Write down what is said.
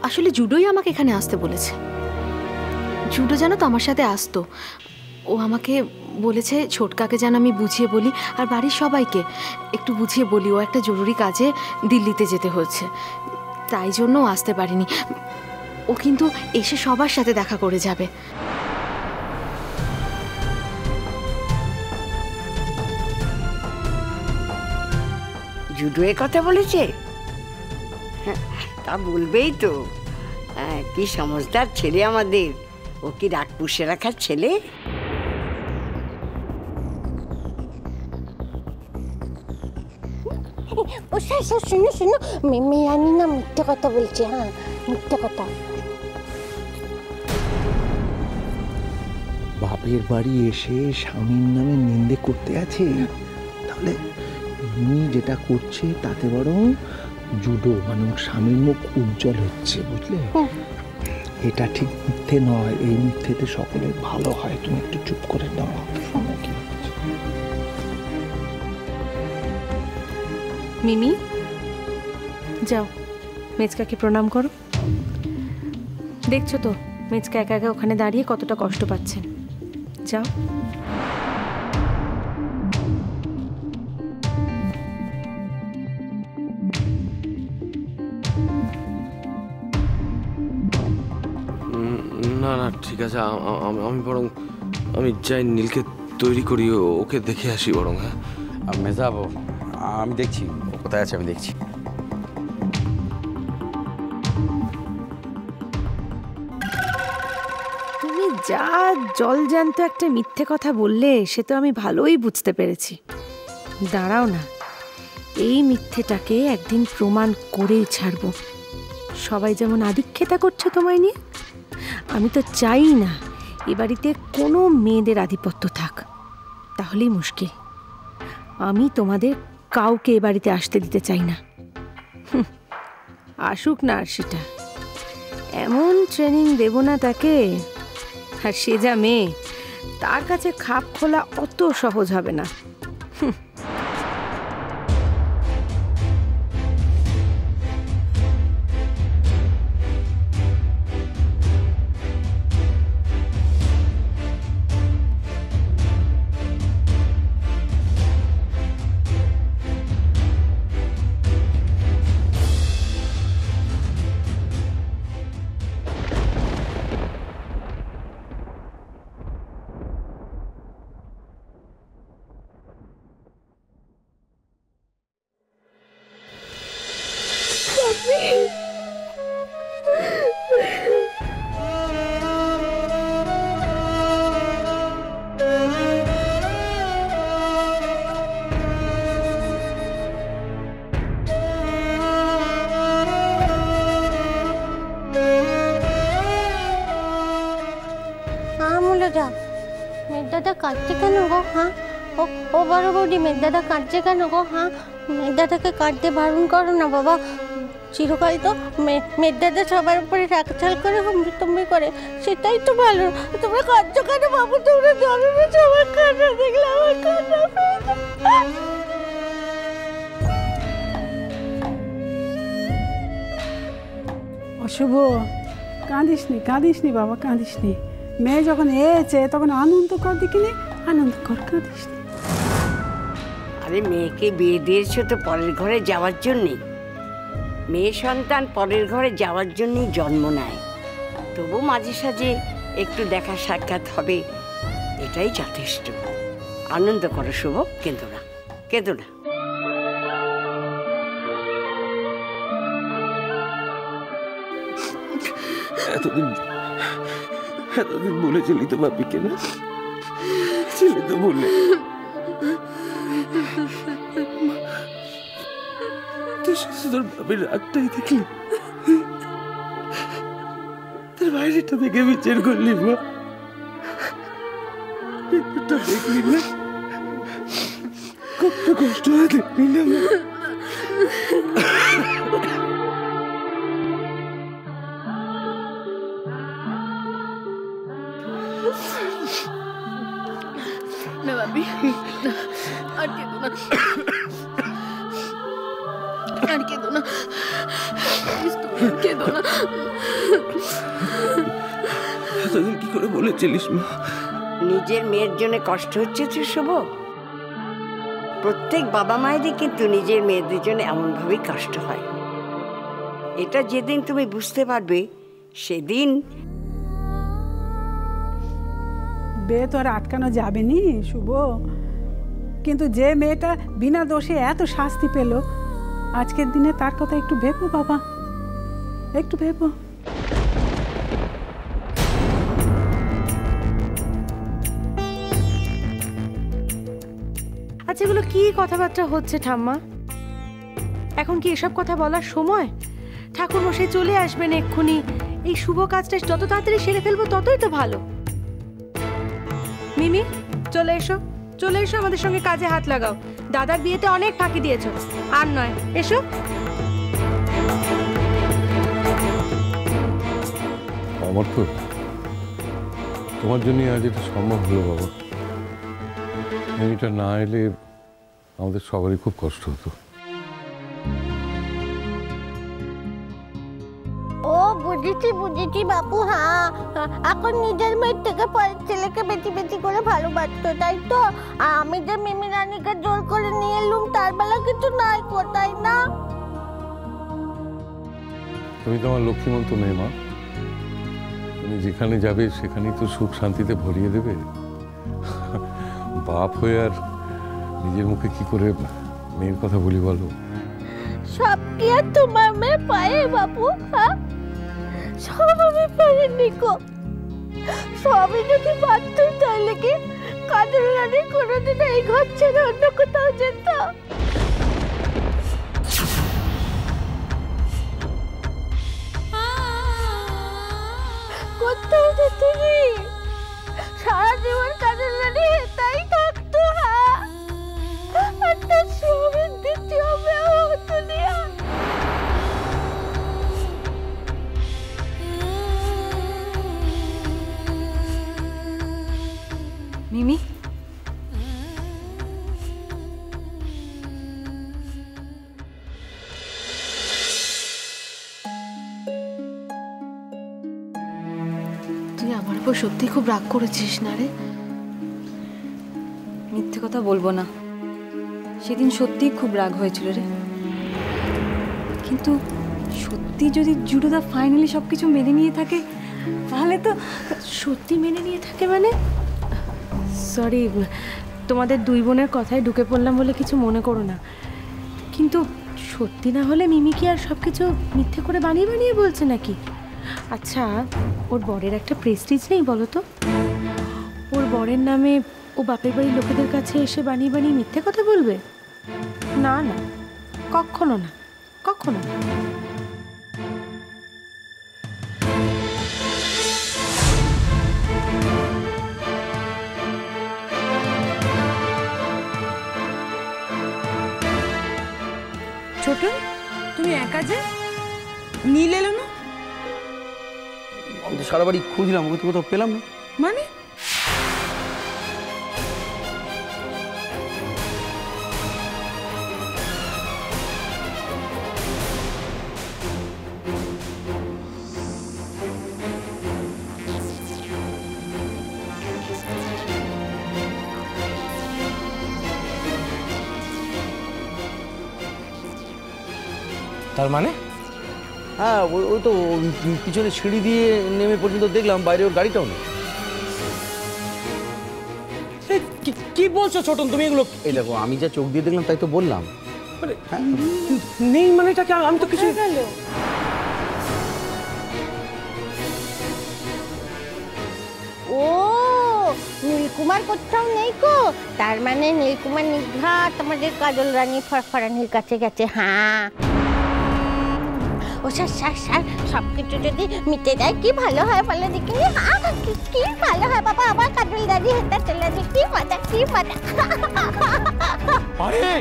আসলে জুডোই আমাকে এখানে আসতে বলেছে। জুডো জানো তো আমার সাথে আসতো। ও আমাকে বলেছে ছোটকাকে যেন আমি বুঝিয়ে বলি, আর বাড়ির সবাইকে একটু বুঝিয়ে বলি ও একটা জরুরি কাজে দিল্লিতে যেতে হচ্ছে, তাই জন্য আসতে পারিনি। ও কিন্তু এসে সবার সাথে দেখা করে যাবে। জুডো এর কথা বলেছে? তা বলবেই তো, কি সমঝদার ছেলে আমাদের। ও কি রাগ পুষে রাখার ছেলে? ও শোনো শোনো, মেয়ানি না মিথ্যে কথা বলছে। হ্যাঁ, মিথ্যে কথা। বাপের বাড়ি এসে স্বামীর নামে নিন্দে করতে আছে, তাহলে মিমি যেটা করছে তাতে বরং জুডো মানে স্বামীর মুখ উজ্জ্বল হচ্ছে, বুঝলে? এটা ঠিক মিথ্যে নয়, এই মিথ্যেতে সকলের ভালো হয়। তুমি একটু চুপ করে নাও। মিমি, যাও মেজকাকে প্রণাম করো। দেখছো তো মেজকা একা একা ওখানে দাঁড়িয়ে কতটা কষ্ট পাচ্ছেন। যাও। না না ঠিক আছে, আমি বরং আমি যাই নীলকে তৈরি করি, ওকে দেখে আসি বরং। হ্যাঁ মেজাবো, আমি দেখছি ও কোথায় আছে, আমি দেখছি। তুমি যা জলজ্যান্ত একটা মিথ্যে কথা বললে সে তো আমি ভালোই বুঝতে পেরেছি। দাঁড়াও না, এই মিথ্যেটাকে একদিন প্রমাণ করেই ছাড়বো। সবাই যেমন আধিক্যতা করছে তোমায় নিয়ে, আমি তো চাই না এ বাড়িতে কোনো মেয়েদের আধিপত্য থাক, তাহলেই মুশকিল। আমি তোমাদের কাউকে এ বাড়িতে আসতে দিতে চাই না। আসুক না আর সেটা, এমন ট্রেনিং দেব না তাকে। আর সে যা মেয়ে, তার কাছে খাপ খোলা অত সহজ হবে না। মেঘদাদা কাঁদছে কেন গো? হ্যাঁ, ও বড় বৌদি, মেঘদাদা কাঁদছে কেন গো? হ্যাঁ, মেঘদাদাকে কাঁদতে বারণ করো না বাবা। চিরকাল তো মেঘদাদা সবার উপরে রাগছাল করে তুমি করে, সেটাই তো ভালো। তোমরা কাঁদছো কেন বাবু? তোমরা জানো না সবার কান্না দেখলে আমার কান্না পেয়ে। অশুভ, কাঁদিস নি বাবা, কাঁদিস নি। মেয়ে যখন এসেছে তখন আনন্দ কর, দেখিনি আনন্দ কর, কাঁদিস নি। আরে মেয়েকে বিয়ে দিয়েছো তো পরের ঘরে যাওয়ার জন্যে। মেয়ে সন্তান পরের ঘরে যাওয়ার জন্যই জন্ম নেয়, তবু মাঝে সাঝে একটু দেখা সাক্ষাৎ হবে, এটাই যথেষ্ট। আনন্দ করো শুভ, কেঁদো না, কেঁদো না। এতদিন বলেছিলি তো বাপিকে, না ছেলে তো বলে। তোর বাপের রাগটাই দেখলি, তোর বাইরেটা থেকে বিচার করলি মা, দেখলি না কত কষ্ট হয়, দেখলি না মা? না বাপি, আর কেঁদো না, আর কেঁদো না, কেঁদো না। এতদিন কি করে বলেছিলিস মা? নিজের মেয়ের জন্য কষ্ট হচ্ছে তো শুভ। প্রত্যেক বাবা মায়েরই কিন্তু নিজের মেয়েদের জন্য এমনভাবেই কষ্ট হয়। এটা যেদিন তুমি বুঝতে পারবে সেদিন বিয়ে তো আর আটকানো যাবে নি শুভ, কিন্তু যে মেয়েটা বিনা দোষে এত শাস্তি পেল, আজকের দিনে তার কথা একটু ভেবো বাবা, একটু ভেবো। আচ্ছা, এগুলো কি কথাবার্তা হচ্ছে ঠাম্মা? এখন কি এসব কথা বলার সময়? ঠাকুরমশাই চলে আসবেন এক্ষুনি। এই শুভ কাজটা যত তাড়াতাড়ি সেরে ফেলবো ততই তো ভালো। মিমি, চলে এসো, চলে এসো, আমাদের সঙ্গে কাজে হাত লাগাও। দাদার বিয়েতে অনেক ফাঁকি দিয়েছো, আর নয়, এসো। অমর্ত্য, তোমার জন্য আজ এটা সম্ভব হলো বাবা। এটা না এলে আমাদের সবারই খুব কষ্ট হতো। ও বুঝেছি বুঝেছি বাপু। হ্যাঁ, এখন নিজের মেয়ের থেকে পরের ছেলেকে বেশি বেশি করে ভালোবাসতো, তাই তো? আর আমি যে মিমি রানীকে জোর করে নিয়ে এলুম, তার বেলা কিছু নাই, কোথায় না? তুমি তো আমার লক্ষ্মীমন্ত মেয়ে মা, তুমি যেখানে যাবে সেখানেই তো সুখ শান্তিতে ভরিয়ে দেবে। বাপ হয়ে আর নিজের মুখে কি করে মেয়ের কথা বলি বলো? সব কি আর তোমার মেয়ে পায়ে বাপু? হ্যাঁ, সব আমি পারিনি গো। সবই যদি পারতুম তাহলে কি কাজল রানী কোনোদিন এই ঘর ছেড়ে অন্য কোথাও যেত? কোথাও যেত নি, সারা জীবন কাজল রানী তাই থাকতো। হ্যাঁ, আর তার স্বামীর দ্বিতীয় মেয়ে হতো নিয়া। মিমি, তুই আমার উপর সত্যি খুব রাগ করেছিস না রে? মিথ্যে কথা বলবো না, সেদিন সত্যিই খুব রাগ হয়েছিল রে। কিন্তু সত্যি যদি জুডোদা ফাইনালি সবকিছু মেনে নিয়ে থাকে তাহলে তো। সত্যি মেনে নিয়ে থাকে মানে? সরি, তোমাদের দুই বোনের কথায় ঢুকে পড়লাম বলে কিছু মনে করো না। কিন্তু সত্যি না হলে মিমি কি আর সব কিছু মিথ্যে করে বানিয়ে বানিয়ে বলছে নাকি? আচ্ছা, ওর বরের একটা প্রেস্টিজ নেই বলো তো? ওর বরের নামে ও বাপের বাড়ির লোকেদের কাছে এসে বানিয়ে বানিয়ে মিথ্যে কথা বলবে? না না, কখনো না, কখনো না। ছোট, তুমি একা যে? নীল এলো না? আমি তো সারা বাড়ি খুঁজলাম, ওকে তো কোথাও পেলাম না। মানে তার মানে? হ্যাঁ, ওই তো পিছনে সিঁড়ি দিয়ে নেমে পর্যন্ত দেখলাম, বাইরে ওর গাড়িটাও নেই। কি বলছো ছোটন তুমি এগুলো? এই দেখো, আমি যা চোখ দিয়ে দেখলাম তাই তো বললাম। নেই মানে এটাকে আমি তো কিছু। ও, নীলকুমার কোথাও নেই গো। তার মানে নীলকুমার নিঘাত আমাদের কাজল রানী ফরফরানির কাছে গেছে। হ্যাঁ, ও স্যার স্যার স্যার, সব কিছু যদি মিটে যায় কি ভালো হয় বলে দেখিনি? হ্যাঁ, কি ভালো হয় বাবা, আবার কাজল রানী হেঁটে চলে যায়, কি মজা, কি মজা। আরে